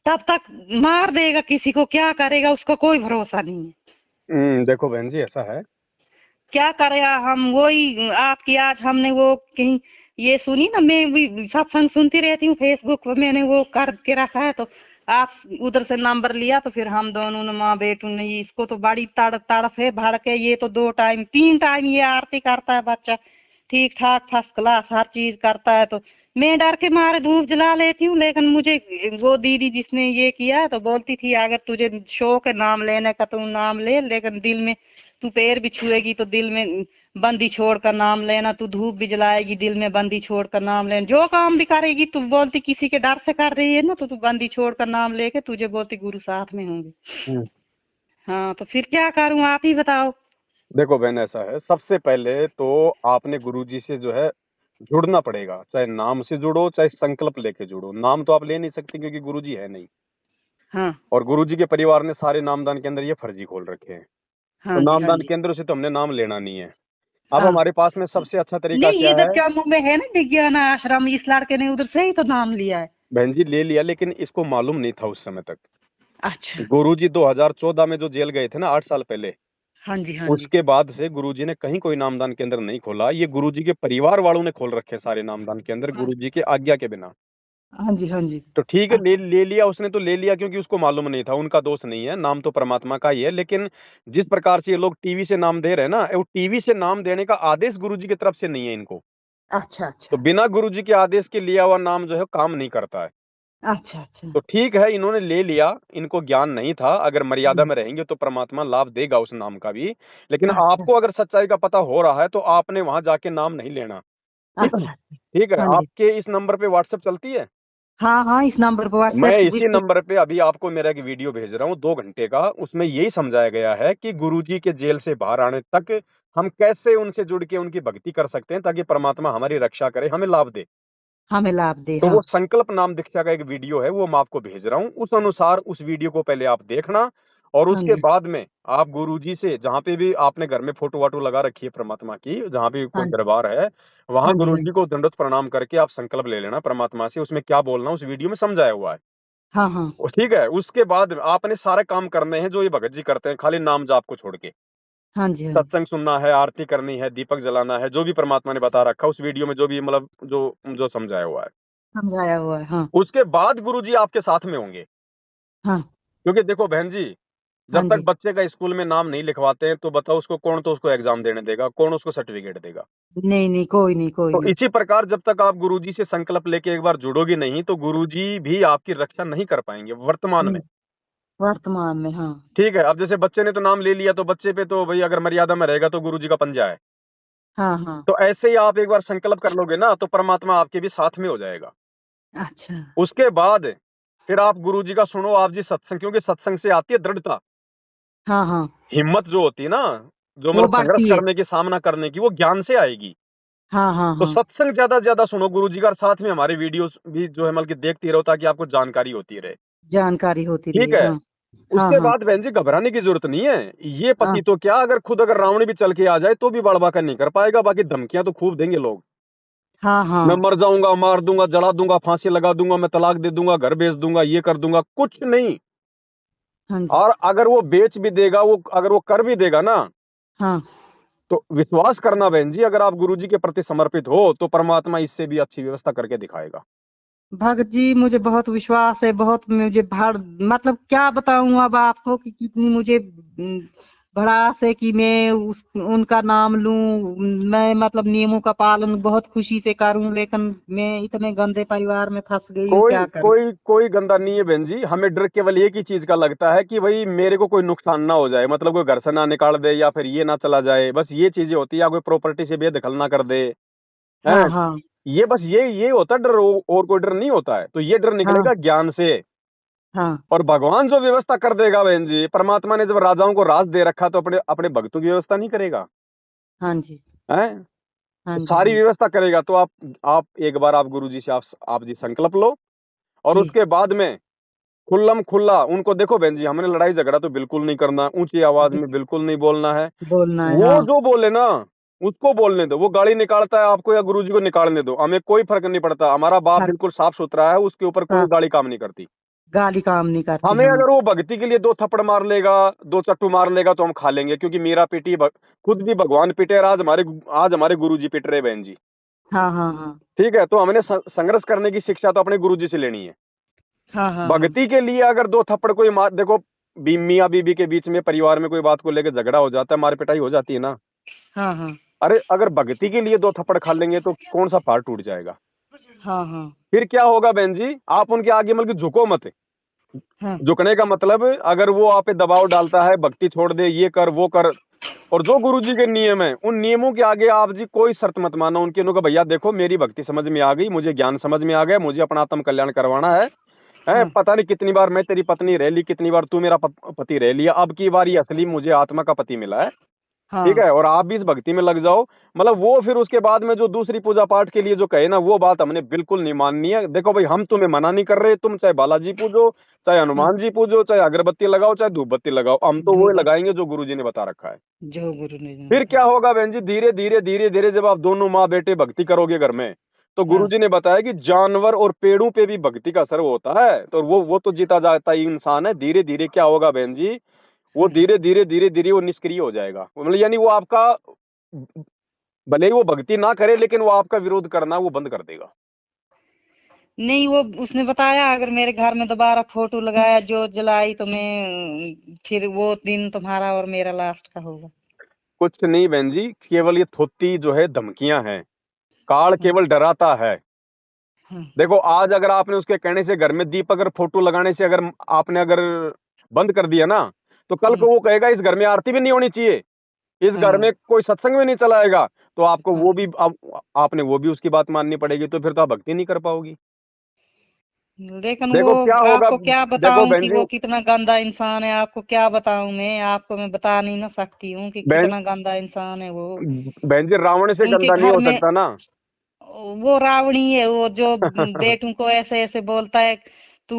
तब तक मार देगा किसी को, क्या करेगा उसका कोई भरोसा नहीं है। देखो बहन जी ऐसा है, क्या करेगा हम। वही आपकी आज हमने वो कहीं ये सुनी ना, मैं भी सत्संग सुनती रहती हूँ फेसबुक पर, मैंने वो कर के रखा है, तो आप उधर से नंबर लिया तो फिर हम दोनों ने माँ बेटू ने, इसको तो बड़ी तड़फ है भड़के। ये तो 2 टाइम 3 टाइम ये आरती करता है बच्चा, ठीक ठाक फर्स्ट क्लास हर चीज करता है। तो मैं डर के मारे धूप जला लेती हूँ, लेकिन मुझे वो दीदी जिसने ये किया तो बोलती थी अगर तुझे शौक है नाम लेने का तो नाम ले, लेकिन दिल में तू पैर भी छुएगी तो दिल में बंदी छोड़ कर नाम लेना, तू धूप भी जलाएगी दिल में बंदी छोड़ कर नाम लेना, जो काम भी करेगी तू बोलती किसी के डर से कर रही है ना, तो तू बंदी छोड़ कर नाम लेके तुझे बोलती गुरु साथ में होंगे। हम्म। हाँ तो फिर क्या करूं, आप ही बताओ। देखो बहन ऐसा है, सबसे पहले तो आपने गुरुजी से जो है जुड़ना पड़ेगा, चाहे नाम से जुड़ो चाहे संकल्प लेके जुड़ो। नाम तो आप ले नहीं सकते क्योंकि गुरुजी है नहीं, हाँ और गुरुजी के परिवार ने सारे नामदान केंद्र ये फर्जी खोल रखे हैं। तो हाँ जी हाँ नामदान जी। केंद्र से तो हमने नाम लेना नहीं है। अब हाँ हमारे पास में सबसे अच्छा तरीका नहीं, क्या इधर है? जम्मू में है ना विज्ञान आश्रम, इस लड़के ने उधर से ही तो नाम लिया है। बहन जी ले लिया, लेकिन इसको मालूम नहीं था उस समय तक। अच्छा। गुरुजी 2014 में जो जेल गए थे ना 8 साल पहले, हाँ जी हाँ जी। उसके बाद से गुरुजी ने कहीं कोई नामदान केंद्र नहीं खोला। ये गुरुजी के परिवार वालों ने खोल रखे हैं सारे नामदान केंद्र, गुरुजी के आज्ञा के बिना। हाँ जी हाँ जी। तो ठीक है, ले अच्छा। ले लिया उसने, तो ले लिया क्योंकि उसको मालूम नहीं था। उनका दोष नहीं है, नाम तो परमात्मा का ही है। लेकिन जिस प्रकार से ये लोग टीवी से नाम दे रहे हैं ना, वो टीवी से नाम देने का आदेश गुरुजी की तरफ से नहीं है इनको। अच्छा तो अच्छा। बिना गुरुजी के आदेश के लिया हुआ नाम जो है काम नहीं करता है। अच्छा अच्छा। तो ठीक है, इन्होंने ले लिया, इनको ज्ञान नहीं था। अगर मर्यादा हम्म, में रहेंगे तो परमात्मा लाभ देगा उस नाम का भी। लेकिन अच्छा आपको अगर सच्चाई का पता हो रहा है तो आपने वहां जाके नाम नहीं लेना। ठीक है, अच्छा। ठीक है। हाँ जी। आपके इस नंबर पे व्हाट्सएप चलती है? हाँ हाँ, इस नंबर पर मैं व्हाट्सएप इसी नंबर पे अभी आपको मेरा एक वीडियो भेज रहा हूँ 2 घंटे का। उसमें यही समझाया गया है कि गुरुजी के जेल से बाहर आने तक हम कैसे उनसे जुड़ के उनकी भक्ति कर सकते हैं, ताकि परमात्मा हमारी रक्षा करे, हमें लाभ दे। हमें लाभ दे। तो हाँ वो संकल्प नाम दीक्षा का एक वीडियो है, वो मैं आपको भेज रहा हूँ। उस अनुसार उस वीडियो को पहले आप देखना, और हाँ उसके जी बाद में आप गुरुजी से, जहाँ पे भी आपने घर में फोटो वाटो लगा रखी है परमात्मा की, जहाँ भी हाँ कोई दरबार है, वहां हाँ जी हाँ गुरुजी जी। को दंडवत प्रणाम करके आप संकल्प ले लेना परमात्मा से। उसमें क्या बोलना उस वीडियो में समझाया हुआ है। हाँ हाँ ठीक है, उसके बाद आपने सारे काम करने हैं जो ये भगत जी करते हैं, खाली नाम जाप को छोड़ के। हाँ जी हाँ जी। सत्संग सुनना है, आरती करनी है, दीपक जलाना है, जो भी परमात्मा ने बता रखा उस वीडियो में, जो भी मतलब जो जो समझाया हुआ है। समझाया हुआ है। हाँ उसके बाद गुरुजी आपके साथ में होंगे। हाँ क्योंकि देखो बहन जी, हाँ जब तक जी। बच्चे का स्कूल में नाम नहीं लिखवाते हैं तो बताओ उसको कौन, तो उसको एग्जाम देने देगा कौन, उसको सर्टिफिकेट देगा? नहीं नहीं, कोई नहीं कोई तो नहीं। इसी प्रकार जब तक आप गुरुजी से संकल्प लेके एक बार जुड़ोगे नहीं, तो गुरुजी भी आपकी रक्षा नहीं कर पाएंगे वर्तमान में। नहीं, वर्तमान में। हाँ ठीक है, अब जैसे बच्चे ने तो नाम ले लिया, तो बच्चे पे तो भाई अगर मर्यादा में रहेगा तो गुरुजी का पंजा है। हाँ हाँ। तो ऐसे ही आप एक बार संकल्प कर लोगे ना, तो परमात्मा आपके भी साथ में हो जाएगा। अच्छा। उसके बाद फिर आप गुरुजी का सुनो, आप जी सत्संग, क्योंकि सत्संग से आती है दृढ़ता, हाँ हाँ, हिम्मत जो होती है ना, जो वो मतलब संघर्ष बढ़ती है। करने की, सामना करने की, वो ज्ञान से आएगी। हाँ हाँ तो हाँ। सत्संग ज्यादा से ज्यादा सुनो गुरुजी का, और साथ में हमारे वीडियोस भी जो है मतलब कि देखती रहो, ताकि आपको जानकारी होती रहे। जानकारी होती ठीक रही। है। हाँ हाँ उसके हाँ बाद बहन जी घबराने की जरूरत नहीं है। ये हाँ पति तो क्या, अगर खुद अगर रावण भी चल के आ जाए तो भी बड़बा कर नहीं कर पाएगा। बाकी धमकियां तो खूब देंगे लोग, हाँ मैं हाँ। मर जाऊंगा, मार दूंगा, जला दूंगा, फांसी लगा दूंगा, मैं तलाक दे दूंगा, घर बेच दूंगा, ये कर दूंगा, कुछ नहीं। हाँ जी। और अगर वो बेच भी देगा, वो अगर वो कर भी देगा ना, हाँ तो विश्वास करना बहन जी, अगर आप गुरुजी के प्रति समर्पित हो तो परमात्मा इससे भी अच्छी व्यवस्था करके दिखाएगा। भगत जी मुझे बहुत विश्वास है, बहुत मुझे भाड़, मतलब क्या बताऊं अब आपको कि कितनी मुझे भड़ास है कि मैं उनका नाम लूं। मैं मतलब नियमों का पालन बहुत खुशी से करूं, लेकिन मैं इतने गंदे परिवार में फंस गई हूँ, कोई क्या करूं। कोई कोई गंदा नहीं है बहन जी। हमें डर केवल एक ही चीज का लगता है कि भाई मेरे को कोई नुकसान ना हो जाए, मतलब कोई घर से ना निकाल दे, या फिर ये ना चला जाए, बस ये चीजें होती है। या कोई प्रॉपर्टी से बेदखल ना कर दे, हैं? हाँ हाँ ये बस ये होता है डर, और कोई डर नहीं होता है। तो ये डर हाँ निकलेगा ज्ञान से। हाँ। और भगवान जो व्यवस्था कर देगा बहन जी, परमात्मा ने जब राजाओं को राज दे रखा, तो अपने अपने भक्तों की व्यवस्था नहीं करेगा? हाँ जी हैं? हाँ तो जी। हाँ सारी जी व्यवस्था करेगा। तो आप एक बार आप गुरु जी से आप जी संकल्प लो, और जी। उसके बाद में खुल्लम खुल्ला उनको देखो बहन जी, हमने लड़ाई झगड़ा तो बिल्कुल नहीं करना, ऊंची आवाज में बिल्कुल नहीं बोलना है। बोलना है, वो हाँ जो बोले ना उसको बोलने दो, वो गाली निकालता है आपको या गुरुजी को निकालने दो, हमें कोई फर्क नहीं पड़ता। हमारा बाप हाँ, बिल्कुल साफ सुथरा है, उसके ऊपर कोई हाँ, गाली काम नहीं करती। गाली काम नहीं करती, हमें हाँ अगर वो भक्ति के लिए दो थप्पड़ मार लेगा, दो चट्टू मार लेगा तो हम खा लेंगे, क्योंकि मीरा पीटी खुद भी भगवान पीटे और आज हमारे गुरुजी पिट रहे बहन जी। हाँ हाँ हाँ ठीक है, तो हमने संघर्ष करने की शिक्षा तो अपने गुरुजी से लेनी है। हाँ हाँ हाँ भक्ति के लिए अगर दो थप्पड़ कोई मार, देखो मियाँ बीबी के बीच में परिवार में कोई बात को लेकर झगड़ा हो जाता है, मार पिटाई हो जाती है ना। हाँ हाँ अरे अगर भक्ति के लिए दो थप्पड़ खा लेंगे तो कौन सा पहाड़ टूट जाएगा। हाँ हाँ फिर क्या होगा बहन जी, आप उनके आगे मतलब झुको मत। हाँ झुकने का मतलब अगर वो आप पे दबाव डालता है, भक्ति छोड़ दे, ये कर वो कर, और जो गुरुजी के नियम है उन नियमों के आगे आप जी कोई शर्त मत मानो उनके। उनको भैया देखो मेरी भक्ति समझ में आ गई, मुझे ज्ञान समझ में आ गया, मुझे अपना आत्म कल्याण करवाना है। हाँ पता नहीं कितनी बार मैं तेरी पत्नी रह ली, कितनी बार तू मेरा पति रह लिया, अब की बार ये असली मुझे आत्मा का पति मिला है। ठीक हाँ है, और आप भी इस भक्ति में लग जाओ। मतलब वो फिर उसके बाद में जो दूसरी पूजा पाठ के लिए जो कहे ना, वो बात हमने बिल्कुल नहीं माननी है। देखो भाई, हम तुम्हें मना नहीं कर रहे, तुम चाहे बालाजी पूजो, चाहे हाँ, हनुमान जी पूजो, चाहे अगरबत्ती लगाओ, चाहे धूप बत्ती लगाओ, हम तो वो धूप लगाएंगे जो गुरुजी ने बता रखा है। जो गुरु ने फिर क्या बताया, होगा बहन जी, धीरे धीरे धीरे धीरे जब आप दोनों माँ बेटे भक्ति करोगे घर में, तो हाँ गुरुजी ने बताया कि जानवर और पेड़ों पे भी भक्ति का असर होता है। तो वो तो जीता जाता ही इंसान है। धीरे धीरे क्या होगा बहन जी, वो हाँ। धीरे धीरे धीरे धीरे वो निष्क्रिय हो जाएगा। मतलब यानी वो आपका, भले ही वो भक्ति ना करे, लेकिन वो आपका विरोध करना वो बंद कर देगा। नहीं, वो उसने बताया अगर मेरे घर में दोबारा फोटो लगाया जो जलाई तो मैं फिर वो दिन तुम्हारा और मेरा लास्ट का होगा। कुछ नहीं बहन जी, केवल ये थोत्ती जो है धमकियां हैं। काल हाँ केवल डराता है। हाँ देखो आज अगर आपने उसके कहने से घर में दीप, अगर फोटो लगाने से अगर आपने अगर बंद कर दिया ना, तो कल हाँ को वो कहेगा इस घर में आरती भी नहीं होनी चाहिए, इस घर हाँ में कोई सत्संग भी नहीं चलाएगा, तो आपको हाँ। वो भी आपने वो भी उसकी बात माननी पड़ेगी, तो फिर तो आप भक्ति नहीं कर पाओगी। लेकिन वो देखो क्या होगा, आपको क्या देखो बताऊं बहन कि जी, वो कितना गंदा इंसान है। आपको क्या बताऊं, मैं आपको मैं बता नहीं ना सकती हूँ कि बहन कितना गंदा इंसान है वो। बहन जी, रावण से उनके गंदा नहीं घर हो में सकता ना। वो रावणी है, वो जो बेटों को ऐसे ऐसे बोलता है। तू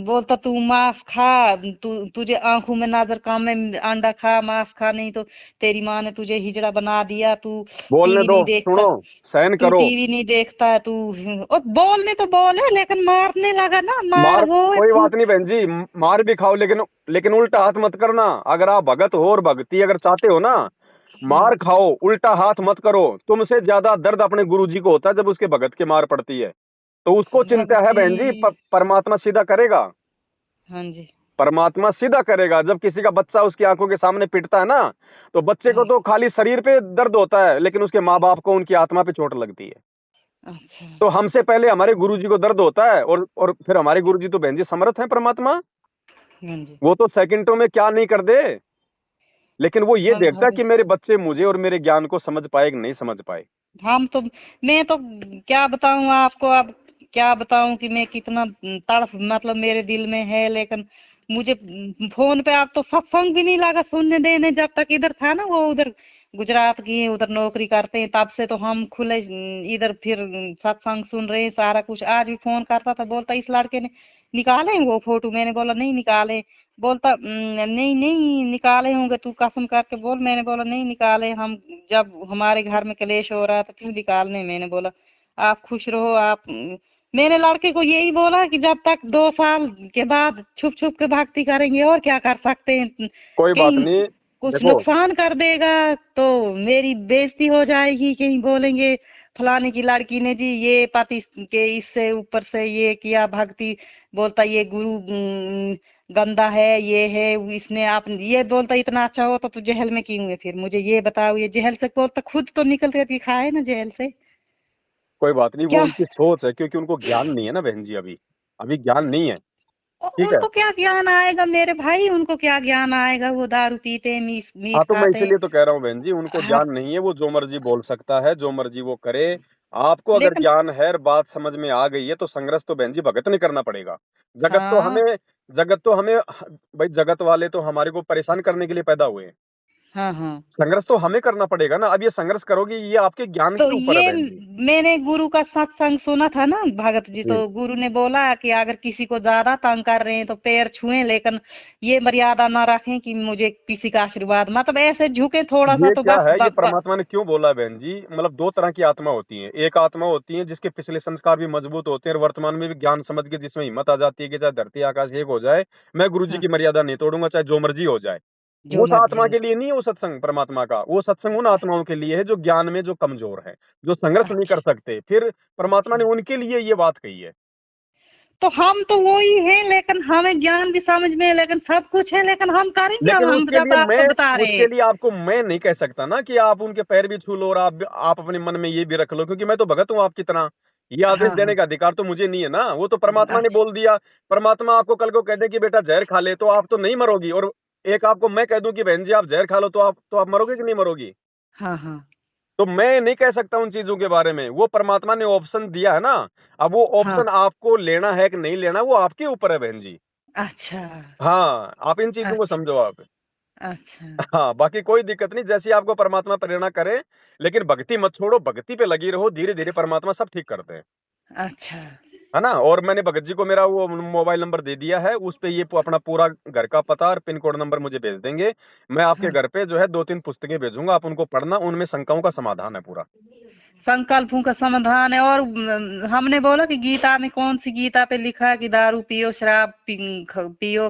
बोलता तू मांस खा, तुझे आंखों में नजर कम है, अंडा खा मांस खा, नहीं तो तेरी माँ ने तुझे हिजड़ा बना दिया। तू बोलने टीवी दो, नहीं देखता, सुनो, सहन तू करो। टीवी नहीं देखता है तू। और बोलने तो बोले लेकिन मारने लगा ना, मार मार वो है कोई बात नहीं बहन जी, मार भी खाओ, लेकिन लेकिन उल्टा हाथ मत करना। अगर आप भगत हो और भक्ति अगर चाहते हो ना, हाँ मार खाओ, उल्टा हाथ मत करो। तुमसे ज्यादा दर्द अपने गुरुजी को होता है जब उसके भगत के मार पड़ती है, तो उसको चिंता है भक्ति, बहन जी। परमात्मा सीधा करेगा। हाँ जी, परमात्मा सीधा करेगा। जब किसी का बच्चा उसकी आंखों के सामने पिटता है ना, तो बच्चे को हाँ तो खाली शरीर पे दर्द होता है, लेकिन उसके माँ बाप को उनकी आत्मा पे चोट लगती है। अच्छा, तो हमसे पहले हमारे गुरुजी को दर्द होता है, और फिर हमारे गुरुजी तो बहन जी समर्थ है परमात्मा, हाँ जी। वो तो सेकंडों में क्या नहीं कर दे। लेकिन वो ये हम देखता है भग कि मेरे बच्चे मुझे और मेरे ज्ञान को समझ पाए कि नहीं समझ पाए। हम तो मैं तो क्या बताऊं आपको अब, क्या बताऊं कि मैं कितना तड़फ मतलब मेरे दिल में है। लेकिन मुझे फोन पे आप तो सत्संग भी नहीं लगा सुनने देने। जब तक इधर था ना, वो उधर गुजरात की है, उधर नौकरी करते हैं, तब से तो हम खुले इधर फिर सत्संग सुन रहे हैं सारा कुछ। आज भी फोन करता था, बोलता इस लड़के ने निकाले हैं वो फोटो। मैंने बोला नहीं निकाले। बोलता नहीं नहीं निकाले होंगे, तू कसम करके बोल। मैंने बोला नहीं निकाले हम, जब हमारे घर में कलेश हो रहा था क्यों निकालने। मैंने बोला आप खुश रहो आप मैंने लड़के को यही बोला कि जब तक 2 साल के बाद छुप छुप के भक्ति करेंगे और क्या कर सकते हैं। कोई बात कहीं नहीं। कुछ देखो नुकसान कर देगा तो मेरी बेइज्जती हो जाएगी। कहीं बोलेंगे फलाने की लड़की ने जी ये पति के इससे ऊपर से ये किया भक्ति। बोलता ये गुरु गंदा है, ये है इसने। आप ये बोलता इतना अच्छा हो तो तू जेल में क्यों है? फिर मुझे ये बताओ, ये जेल से बोलता खुद तो निकल के दिखाए ना जेल से। कोई बात नहीं, वो क्या उनकी सोच है, क्योंकि उनको ज्ञान नहीं है ना बहन जी, अभी अभी ज्ञान नहीं है। ठीक है। उनको क्या ज्ञान आएगा मेरे भाई, उनको क्या ज्ञान आएगा? वो दारू पीते हैं, मीट हाँ, मीट तो मैं खाते हैं। इसीलिए तो कह रहा हूँ बहन जी, उनको हाँ, ज्ञान नहीं है, वो जो मर्जी बोल सकता है, जो मर्जी वो करे। आपको अगर लेकिन ज्ञान है और बात समझ में आ गई है, तो संघर्ष तो बहन जी भगत नहीं करना पड़ेगा। जगत तो हाँ हमें जगत तो हमें भाई, जगत वाले तो हमारे को परेशान करने के लिए पैदा हुए हैं। हाँ हाँ। संघर्ष तो हमें करना पड़ेगा ना। अब ये संघर्ष करोगे, ये आपके ज्ञान तो के ऊपर है ये बहन जी। मैंने गुरु का सत्संग सुना था ना भगत जी, जी तो गुरु ने बोला कि अगर किसी को ज्यादा तंग कर रहे हैं तो पैर छुएं, लेकिन ये मर्यादा ना रखें कि मुझे किसी का आशीर्वाद, मतलब ऐसे झुके थोड़ा सा ये तो क्या बस है, ये परमात्मा ने क्यों बोला है बहन जी? मतलब दो तरह की आत्मा होती है। एक आत्मा होती है जिसके पिछले संस्कार भी मजबूत होते हैं और वर्तमान में भी ज्ञान समझ के जिसमें हिम्मत आ जाती है कि चाहे धरती आकाश एक हो जाए, मैं गुरु जी हाँ, की मर्यादा नहीं तोड़ूंगा, चाहे जो मर्जी हो जाए। जो उस मर्जी आत्मा हो। के लिए नहीं है वो सत्संग परमात्मा का। वो सत्संग उन आत्माओं के लिए है जो ज्ञान में जो कमजोर है, जो संघर्ष नहीं कर अच्छा सकते। फिर परमात्मा अच्छा। ने उनके लिए ये बात कही है। तो हम तो वो ही हैं, लेकिन हमें ज्ञान भी समझ में है, लेकिन सब कुछ है, लेकिन हम करें क्या, लेकिन हम उसके जब लिए आपको मैं बता रहे उसके हैं। लिए आपको मैं नहीं कह सकता ना कि आप उनके पैर भी छू लो और आप अपने मन में ये भी रख लो, क्योंकि मैं तो भगत हूँ आपकी तरह। ये आदेश हाँ देने हाँ। का अधिकार तो मुझे नहीं है ना, वो तो परमात्मा ने अच्छा। बोल दिया। परमात्मा आपको कल को कह दे कि बेटा जहर खा ले, तो आप तो नहीं मरोगी। और एक आपको मैं कह दूं कि बहन जी आप जहर खा लो, तो आप मरोगे कि नहीं मरोगी? हाँ हाँ। तो मैं नहीं कह सकता उन चीजों के बारे में। वो परमात्मा ने ऑप्शन दिया है ना। अब वो हाँ। ऑप्शन आपको लेना है कि नहीं लेना, वो आपके ऊपर है बहन जी। अच्छा हाँ, आप इन चीजों को अच्छा। समझो आप। अच्छा हाँ, बाकी कोई दिक्कत नहीं, जैसी आपको परमात्मा प्रेरणा करे। लेकिन भक्ति मत छोड़ो, भक्ति पे लगी रहो, धीरे धीरे परमात्मा सब ठीक करते हैं। अच्छा। है ना? और मैंने भगत जी को मेरा वो मोबाइल नंबर दे दिया है, उस पे ये अपना पूरा घर का पता और पिन कोड नंबर मुझे भेज देंगे। मैं आपके हाँ। घर पे जो है 2-3 पुस्तकें भेजूंगा, आप उनको पढ़ना, उनमें शंकाओं का समाधान है पूरा। संकल्पों का समाधान है। और हमने बोला कि गीता में कौन सी गीता पे लिखा है कि दारू पियो, शराब पियो,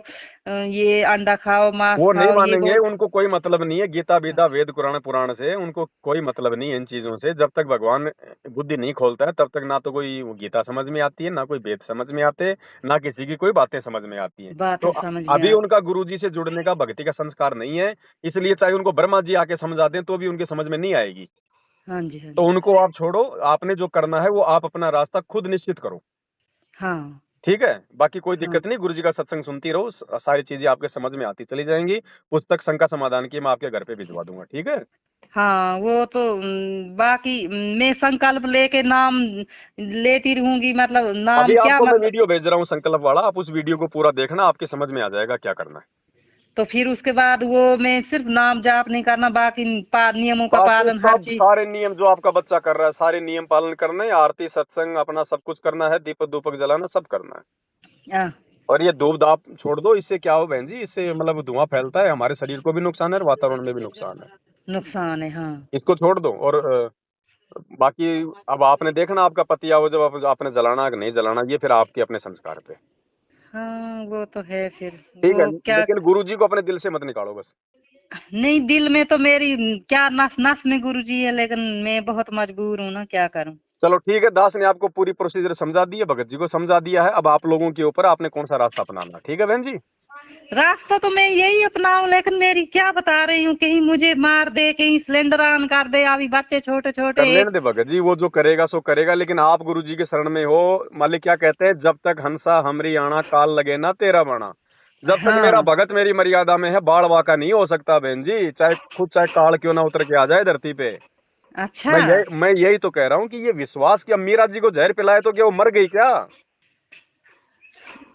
ये अंडा खाओ, मांस वो नहीं खाओ, ये मानेंगे, बोल। उनको कोई मतलब नहीं है गीता बीता वेद कुरान पुराण से, उनको कोई मतलब नहीं है इन चीजों से। जब तक भगवान बुद्धि नहीं खोलता है तब तक ना तो कोई वो गीता समझ में आती है, ना कोई वेद समझ में आते, ना किसी की कोई बातें समझ में आती हैं। तो बातें समझ में अभी आती। उनका गुरुजी से जुड़ने का भक्ति का संस्कार नहीं है। इसलिए चाहे उनको ब्रह्मा जी आके समझा दें तो भी उनके समझ में नहीं आएगी। हाँ जी हाँ तो जी। उनको आप छोड़ो, आपने जो करना है वो आप अपना रास्ता खुद निश्चित करो। हाँ ठीक है? बाकी कोई हाँ। दिक्कत नहीं, गुरुजी का सत्संग सुनती रहो, सारी चीजें आपके समझ में आती चली जाएंगी। पुस्तक शंका समाधान की मैं आपके घर पे भिजवा दूंगा। ठीक है? हाँ वो तो बाकी मैं संकल्प लेके नाम लेती रहूंगी, मतलब अभी नाम क्या, आपको मैं मतलब। वीडियो भेज रहा हूँ संकल्प वाला, आप उस वीडियो को पूरा देखना, आपके समझ में आ जाएगा क्या करना है। तो फिर उसके बाद वो मैं सिर्फ नाम जाप नहीं करना, बाकी नियमों का बाकी पालन हर सब चीज। सारे नियम जो आपका बच्चा कर रहा है, सारे नियम पालन करने हैं, आरती सत्संग अपना सब कुछ करना है, दीपक धूपक जलाना सब करना है। हाँ, और ये धूप धाप छोड़ दो, इससे क्या हो बहन जी, इससे मतलब धुआं फैलता है, हमारे शरीर को भी नुकसान है और वातावरण में भी नुकसान है। नुकसान है। हाँ इसको छोड़ दो। और बाकी अब आपने देखना आपका पति आओ, जब आपने जलाना कि नहीं जलाना, ये फिर आपके अपने संस्कार पे। हाँ। वो तो है फिर। ठीक है? वो क्या। लेकिन गुरुजी को अपने दिल से मत निकालो बस। नहीं, दिल में तो मेरी क्या नस नस में गुरुजी है, लेकिन मैं बहुत मजबूर हूँ ना, क्या करूँ। चलो ठीक है, दास ने आपको पूरी प्रोसीजर समझा दी है, भगत जी को समझा दिया है। अब आप लोगों के ऊपर, आपने कौन सा रास्ता अपनाना है। ठीक है बहन जी? रास्ता तो मैं यही अपनाऊं, लेकिन मेरी क्या बता रही हूँ, कहीं मुझे मार दे, कहीं सिलेंडर ऑन कर दे, अभी बच्चे छोटे कर छोटे लेने एक। दे भगत जी, वो जो करेगा सो करेगा, लेकिन आप गुरु जी के शरण में हो। मालिक क्या कहते हैं, जब तक हंसा हमरी आना, काल लगे ना तेरा बना। जब तक मेरा हाँ। भगत मेरी मर्यादा में है, बाढ़ वाका नहीं हो सकता बहन जी, चाहे काल क्यों ना उतर के आ जाए धरती पे। अच्छा। मैं यही तो कह रहा हूँ कि ये विश्वास कि अब मीरा जी को जहर पिलाए तो क्या वो मर गई क्या?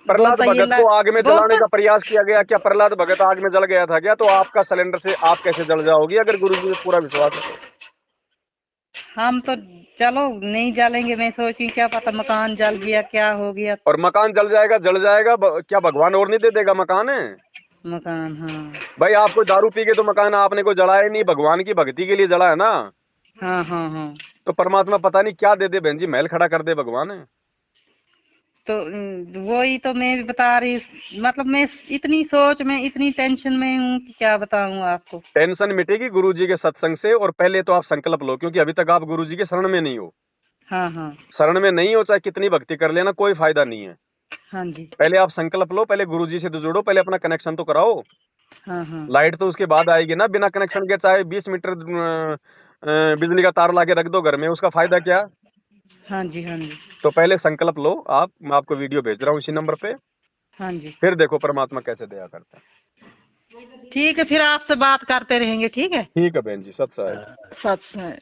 प्रहलाद बोलता ये भगत को आग में जलाने बोलता। का प्रयास किया गया, क्या प्रहलाद भगत आग में जल गया था क्या? तो आपका सिलेंडर से आप कैसे जल जाओगी अगर गुरु जी पे पूरा विश्वास है तो? हम तो चलो नहीं जलेंगे, मैं सोची क्या पता मकान जल गया, क्या हो गया। और मकान जल जाएगा, जल जाएगा, क्या भगवान और नहीं दे देगा मकान है? मकान। हाँ भाई आप कोई दारू पी के तो मकान आपने कोई जलाया नहीं, भगवान की भक्ति के लिए जला है ना। हाँ हाँ। हाँ तो परमात्मा पता नहीं क्या दे दे बहन जी, महल खड़ा कर दे भगवान है। तो वही तो मैं भी बता रही, मतलब मैं इतनी सोच में, इतनी टेंशन में हूँ कि क्या बताऊँ आपको। टेंशन मिटेगी गुरु जी के सत्संग से। और पहले तो आप संकल्प लो, क्योंकि अभी तक आप गुरु जी के शरण में नहीं हो। हाँ हाँ। शरण में नहीं हो, चाहे कितनी भक्ति कर लेना, कोई फायदा नहीं है। हाँ जी। पहले आप संकल्प लो, पहले गुरु जी से तो जुड़ो, पहले अपना कनेक्शन तो कराओ। हाँ हाँ। लाइट तो उसके बाद आएगी ना, बिना कनेक्शन के चाहे 20 मीटर बिजली का तार लाके रख दो घर में, उसका फायदा क्या? हाँ जी। हाँ जी। तो पहले संकल्प लो आप, मैं आपको वीडियो भेज रहा हूँ इसी नंबर पे। हाँ जी। फिर देखो परमात्मा कैसे दया करता है। ठीक है, फिर आपसे बात करते रहेंगे, ठीक है। ठीक है बहन जी, सत साहेब। सच है।